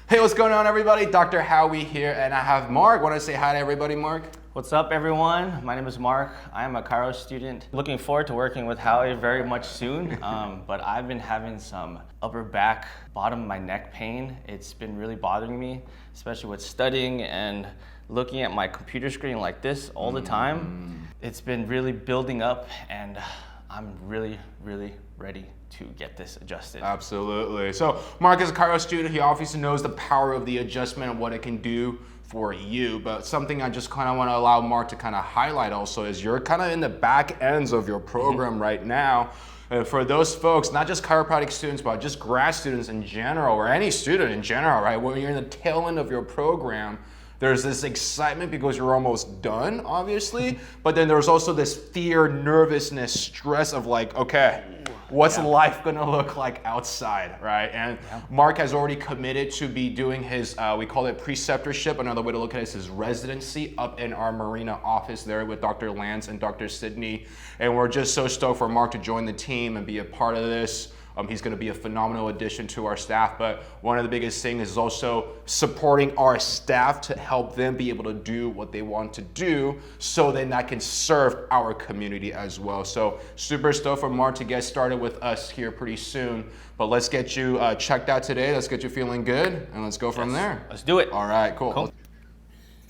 Hey, what's going on, everybody? Dr. Howie here, and I have Mark. Want to say hi to everybody, Mark? What's up, everyone? My name is Mark. I am a Chiro student. Looking forward to working with Howie very much soon, but I've been having some upper back, bottom of my neck pain. It's been really bothering me, especially with studying and looking at my computer screen like this all the time. It's been really building up, and I'm really ready to get this adjusted. Absolutely. So Mark is a Chiro student. He obviously knows the power of the adjustment and what it can do for you. But something I just kind of want to allow Mark to kind of highlight also is you're kind of in the back ends of your program right now. For those folks, not just chiropractic students, but just grad students in general, or any student in general, right? When you're in the tail end of your program, there's this excitement because you're almost done, obviously, but then there's also this fear, nervousness, stress of like, okay, what's life gonna look like outside, right? And Mark has already committed to be doing his, we call it preceptorship. Another way to look at it is his residency up in our Marina office there with Dr. Lance and Dr. Sydney. And we're just so stoked for Mark to join the team and be a part of this. He's going to be a phenomenal addition to our staff, but one of the biggest things is also supporting our staff to help them be able to do what they want to do so then that can serve our community as well. So super stoked for Mark to get started with us here pretty soon, but let's get you checked out today. Let's get you feeling good, and let's go from there. Let's do it. All right, cool.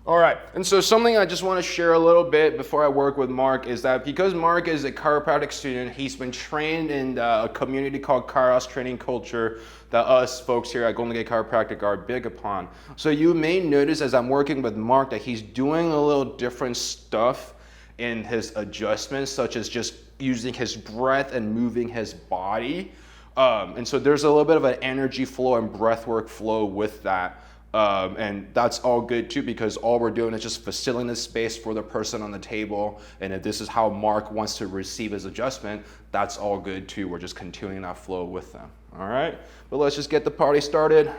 All right, and so something I just want to share a little bit before I work with Mark is that because Mark is a chiropractic student, he's been trained in a community called Kairos Training Culture that us folks here at Golden Gate Chiropractic are big upon. So you may notice as I'm working with Mark that he's doing a little different stuff in his adjustments, such as just using his breath and moving his body. And so there's a little bit of an energy flow and breathwork flow with that. And that's all good too, because all we're doing is just facilitating the space for the person on the table. And if this is how Mark wants to receive his adjustment, that's all good too. We're just continuing that flow with them. All right, but let's just get the party started.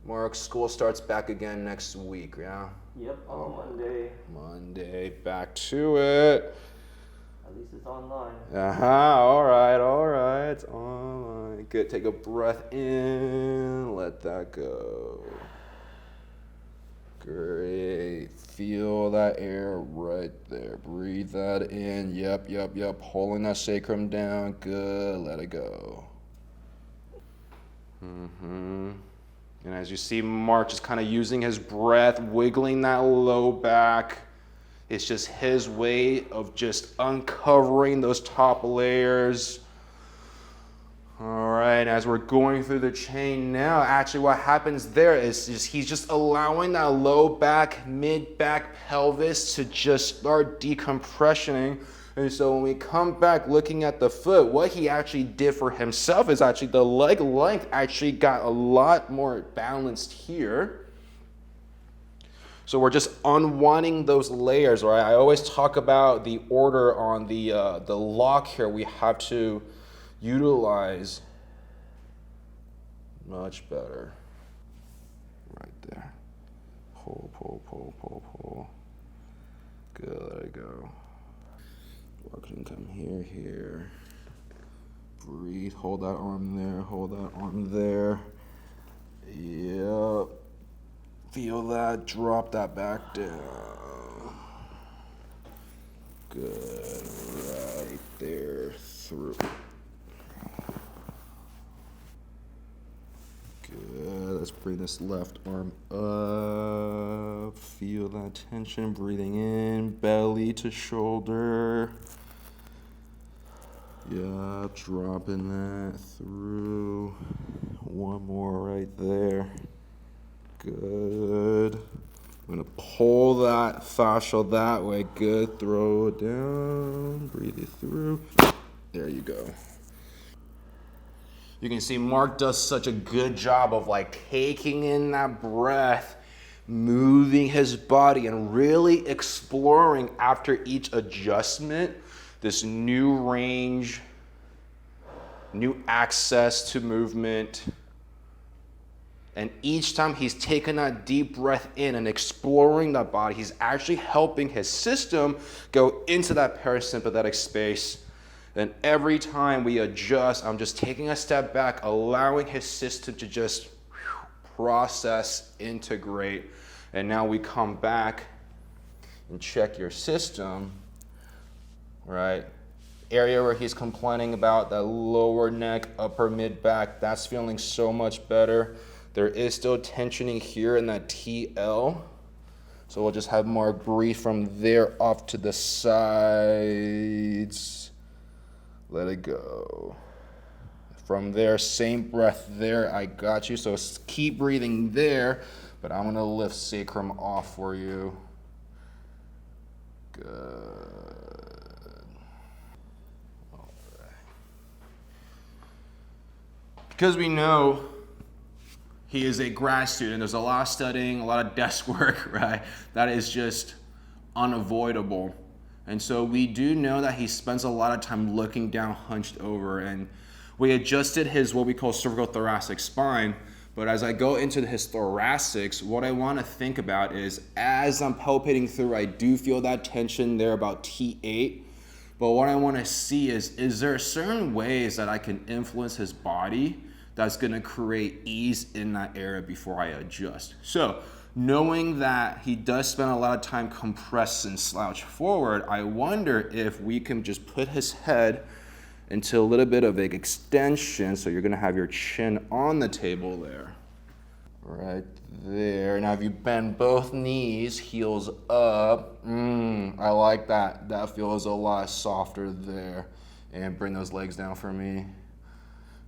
Mark, school starts back again next week, yeah? Yep, on Monday. Monday, back to it. At least it's online. All right, it's online. Good, take a breath in, let that go. Great, feel that air right there. Breathe that in, yep. Holding that sacrum down, good, let it go. And as you see Mark just kind of using his breath, wiggling that low back. It's just his way of just uncovering those top layers. All right, as we're going through the chain now, actually what happens there is he's just allowing that low back, mid back pelvis to just start decompressioning. And so when we come back looking at the foot, what he actually did for himself is actually the leg length actually got a lot more balanced here. So we're just unwinding those layers, right? I always talk about the order on the lock here. We have to utilize much better. Right there. Pull. Good, let it go. Mark can come here. Breathe, hold that arm there. Yep. Feel that, drop that back down. Good, right there, through. Good, let's bring this left arm up. Feel that tension, breathing in, belly to shoulder. Yep, dropping that through. One more right there. Good. I'm gonna pull that fascia that way. Good. Throw it down. Breathe it through. There you go. You can see Mark does such a good job of like taking in that breath, moving his body, and really exploring after each adjustment this new range, new access to movement. And each time he's taking that deep breath in and exploring that body, he's actually helping his system go into that parasympathetic space. And every time we adjust, I'm just taking a step back, allowing his system to just process, integrate, and now we come back and check your system, right? Area where he's complaining about, that lower neck, upper mid back, that's feeling so much better. There is still tensioning here in that TL. So we'll just have Mark breathe from there off to the sides. Let it go. From there, same breath there, I got you. So keep breathing there, but I'm gonna lift sacrum off for you. Good. Because we know he is a grad student, there's a lot of studying, a lot of desk work, right? That is just unavoidable. And so we do know that he spends a lot of time looking down, hunched over, and we adjusted his what we call cervical thoracic spine. But as I go into his thoracics, what I want to think about is as I'm palpating through, I do feel that tension there about T8. But what I want to see is there certain ways that I can influence his body that's going to create ease in that area before I adjust? So knowing that he does spend a lot of time compressed and slouched forward, I wonder if we can just put his head into a little bit of an extension. So you're going to have your chin on the table there. Right there. Now if you bend both knees, heels up, I like that. That feels a lot softer there. And bring those legs down for me.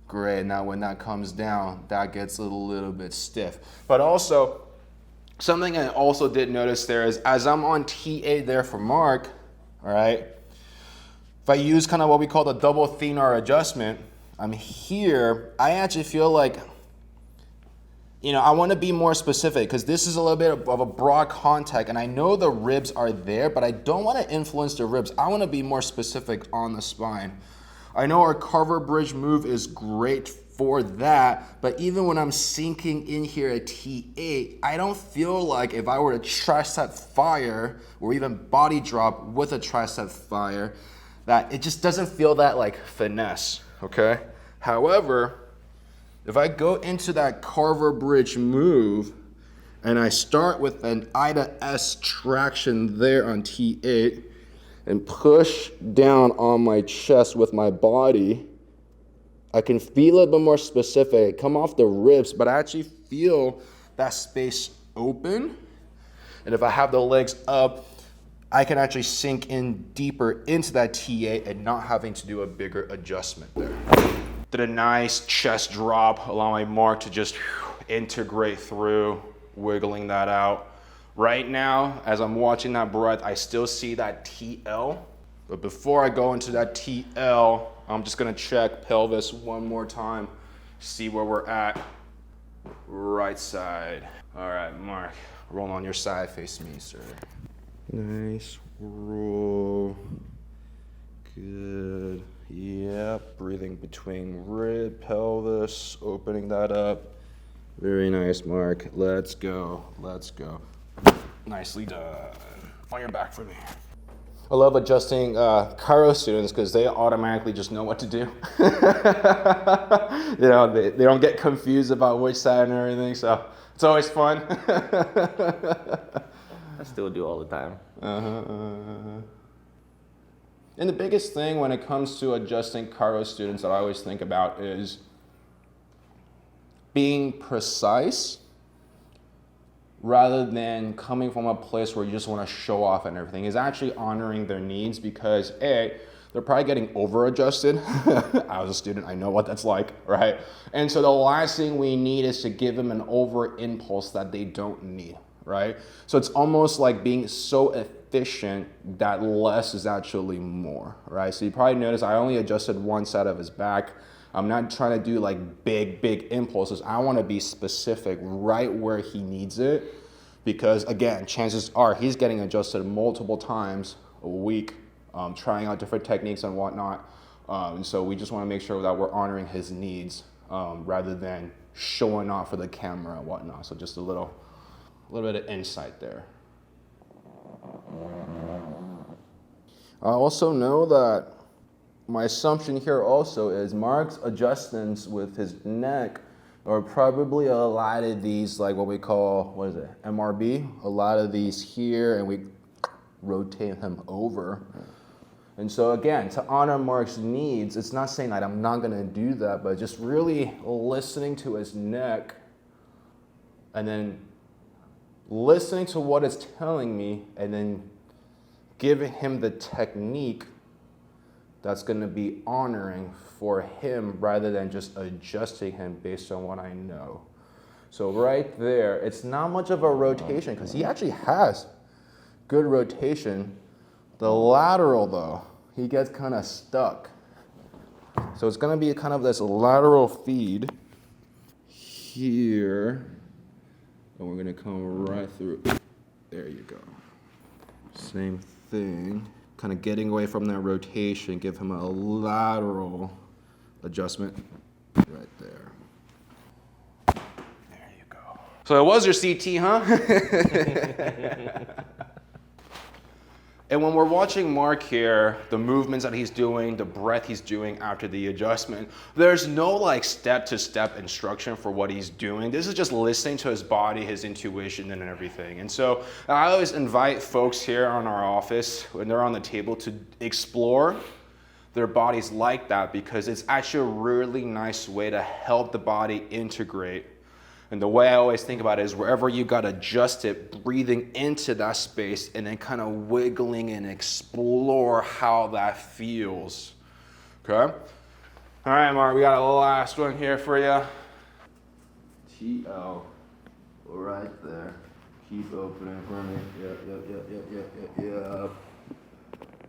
Great. Now when that comes down, that gets a little bit stiff. But also, something I also did notice there is as I'm on T8 there for Mark, all right, if I use kind of what we call the double thenar adjustment, I'm here, I actually feel like, you know, I want to be more specific because this is a little bit of a broad contact, and I know the ribs are there, but I don't want to influence the ribs. I want to be more specific on the spine. I know our Carver bridge move is great for that, but even when I'm sinking in here at T8, I don't feel like if I were to tricep fire or even body drop with a tricep fire, that it just doesn't feel that like finesse, okay? However, if I go into that Carver bridge move and I start with an I to S traction there on T8 and push down on my chest with my body, I can feel it a bit more specific, come off the ribs, but I actually feel that space open. And if I have the legs up, I can actually sink in deeper into that T8 and not having to do a bigger adjustment there. Did a nice chest drop, allowing Mark to just integrate through, wiggling that out. Right now, as I'm watching that breath, I still see that TL. But before I go into that TL, I'm just gonna check pelvis one more time, see where we're at. Right side. All right, Mark, roll on your side, face me, sir. Nice, roll. Good. Yep, breathing between rib, pelvis, opening that up. Very nice, Mark. Let's go, let's go. Nicely done. On your back for me. I love adjusting chiro students because they automatically just know what to do. You know, they don't get confused about which side and everything, so it's always fun. I still do all the time. And the biggest thing when it comes to adjusting chiro students that I always think about is being precise rather than coming from a place where you just want to show off and everything, is actually honoring their needs because A, they're probably getting over adjusted. I was a student, I know what that's like, right? And so the last thing we need is to give them an over impulse that they don't need, right? So it's almost like being so efficient that less is actually more, right? So you probably notice I only adjusted one side of his back. I'm not trying to do like big impulses. I want to be specific right where he needs it because again, chances are he's getting adjusted multiple times a week, trying out different techniques and whatnot. And so we just want to make sure that we're honoring his needs rather than showing off for the camera and whatnot. So just a little bit of insight there. I also know that my assumption here also is Mark's adjustments with his neck or probably a lot of these, like what we call, what is it, MRB, a lot of these here, and we rotate him over. And so again, to honor Mark's needs, it's not saying that I'm not gonna do that, but just really listening to his neck and then listening to what it's telling me and then giving him the technique that's gonna be honoring for him rather than just adjusting him based on what I know. So right there, it's not much of a rotation because he actually has good rotation. The lateral though, he gets kind of stuck. So it's gonna be kind of this lateral feed here, and we're gonna come right through. There you go. Same thing, kind of getting away from that rotation, give him a lateral adjustment right there. There you go. So it was your CT, huh? And when we're watching Mark here, the movements that he's doing, the breath he's doing after the adjustment, there's no like step-to-step instruction for what he's doing. This is just listening to his body, his intuition, and everything. And so I always invite folks here on our office when they're on the table to explore their bodies like that, because it's actually a really nice way to help the body integrate. And the way I always think about it is wherever you got adjusted, breathing into that space and then kind of wiggling and explore how that feels. Okay? All right, Mark, we got a last one here for you. TL, right there. Keep opening for me. Yep.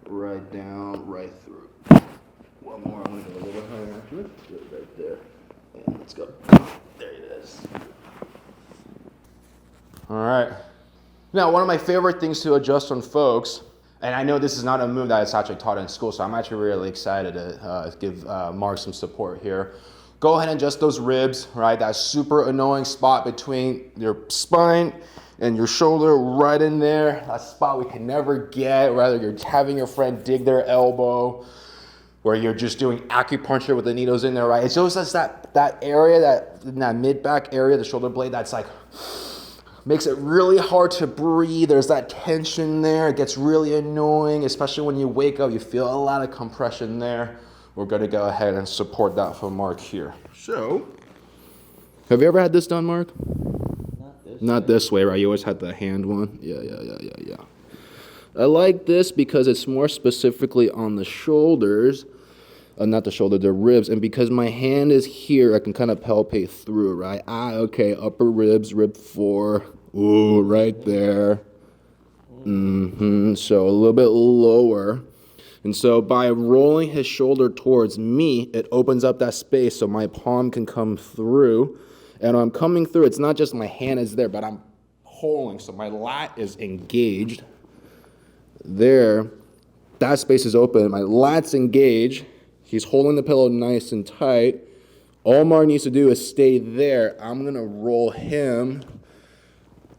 Right down, right through. One more, I'm gonna go a little higher actually. Right there. And let's go. There it is. All right. Now, one of my favorite things to adjust on folks, and I know this is not a move that is actually taught in school, so I'm actually really excited to give Mark some support here. Go ahead and adjust those ribs, right? That super annoying spot between your spine and your shoulder, right in there. That spot we can never get, whether you're having your friend dig their elbow, where you're just doing acupuncture with the needles in there, right? It's always just that area, that mid-back area, the shoulder blade, that's like, makes it really hard to breathe. There's that tension there. It gets really annoying, especially when you wake up, you feel a lot of compression there. We're gonna go ahead and support that for Mark here. So, have you ever had this done, Mark? Not this way, right? You always had the hand one. Yeah. I like this because it's more specifically on the shoulders, not the shoulder, the ribs. And because my hand is here, I can kind of palpate through, right? Okay, upper ribs, rib 4. Ooh, right there. So a little bit lower. And so by rolling his shoulder towards me, it opens up that space so my palm can come through. And when I'm coming through, it's not just my hand is there, but I'm holding. So my lat is engaged. There, that space is open. My lat's engaged. He's holding the pillow nice and tight. All Mark needs to do is stay there. I'm gonna roll him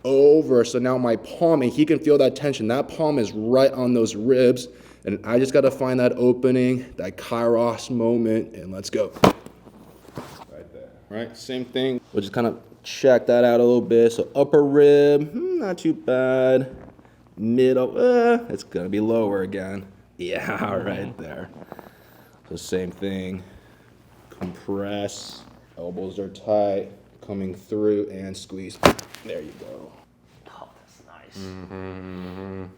over. So now my palm, and he can feel that tension. That palm is right on those ribs. And I just gotta find that opening, that kairos moment, and let's go. Right there, right? Same thing. We'll just kind of check that out a little bit. So upper rib, not too bad. Middle, it's gonna be lower again. Yeah, right there. So same thing. Compress, elbows are tight, coming through and squeeze. There you go. Oh, that's nice.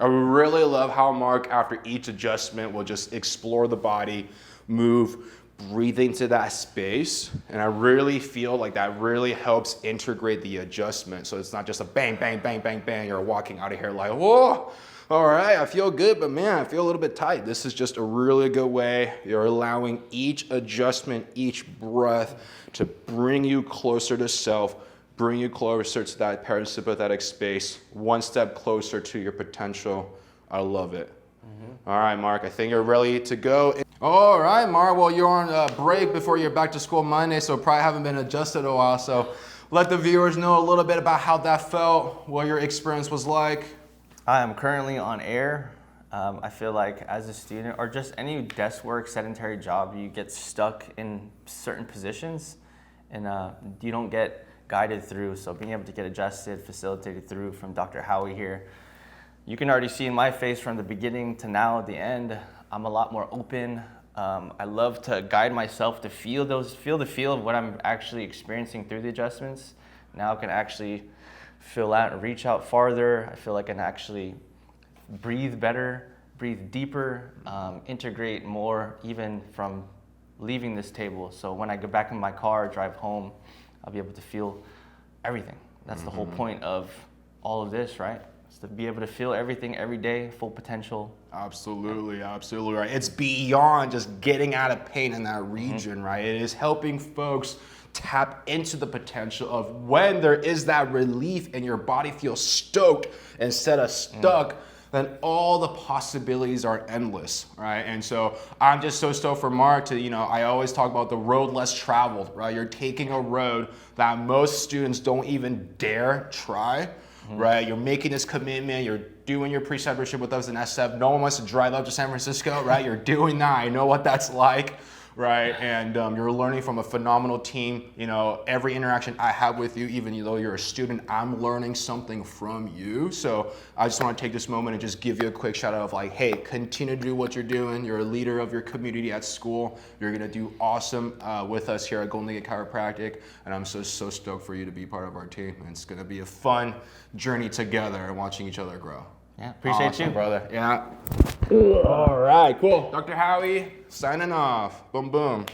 I really love how Mark, after each adjustment, will just explore the body, move, breathe into that space. And I really feel like that really helps integrate the adjustment. So it's not just a bang, bang, bang, bang, bang. You're walking out of here like, whoa, all right, I feel good, but man, I feel a little bit tight. This is just a really good way. You're allowing each adjustment, each breath to bring you closer to self, bring you closer to that parasympathetic space, one step closer to your potential. I love it. All right, Mark, I think you're ready to go. All right, Mark, well, you're on a break before you're back to school Monday, so probably haven't been adjusted in a while. So let the viewers know a little bit about how that felt, what your experience was like. I am currently on air. I feel like as a student, or just any desk work, sedentary job, you get stuck in certain positions. and you don't get guided through. So being able to get adjusted, facilitated through from Dr. Howie here, you can already see in my face from the beginning to now at the end, I'm a lot more open. I love to guide myself to feel the feel of what I'm actually experiencing through the adjustments. Now I can actually feel out and reach out farther. I feel like I can actually breathe better, breathe deeper, integrate more even from leaving this table. So when I go back in my car, drive home, I'll be able to feel everything. That's the whole point of all of this, right? It's to be able to feel everything every day, full potential. Absolutely, absolutely right. It's beyond just getting out of pain in that region, right? It is helping folks tap into the potential of when there is that relief and your body feels stoked instead of stuck, then all the possibilities are endless, right? And so I'm just so stoked for Mark to, I always talk about the road less traveled, right? You're taking a road that most students don't even dare try, right? You're making this commitment, you're doing your preceptorship with us in SF. No one wants to drive up to San Francisco, right? You're doing that, I know what that's like. Right, and you're learning from a phenomenal team. Every interaction I have with you, even though you're a student, I'm learning something from you. So I just want to take this moment and just give you a quick shout out of like, hey, continue to do what you're doing. You're a leader of your community at school. You're gonna do awesome with us here at Golden Gate Chiropractic, and I'm so stoked for you to be part of our team. And it's gonna be a fun journey together and watching each other grow. Yeah, appreciate you, brother. Yeah. All right, cool. Dr. Howie, signing off. Boom, boom.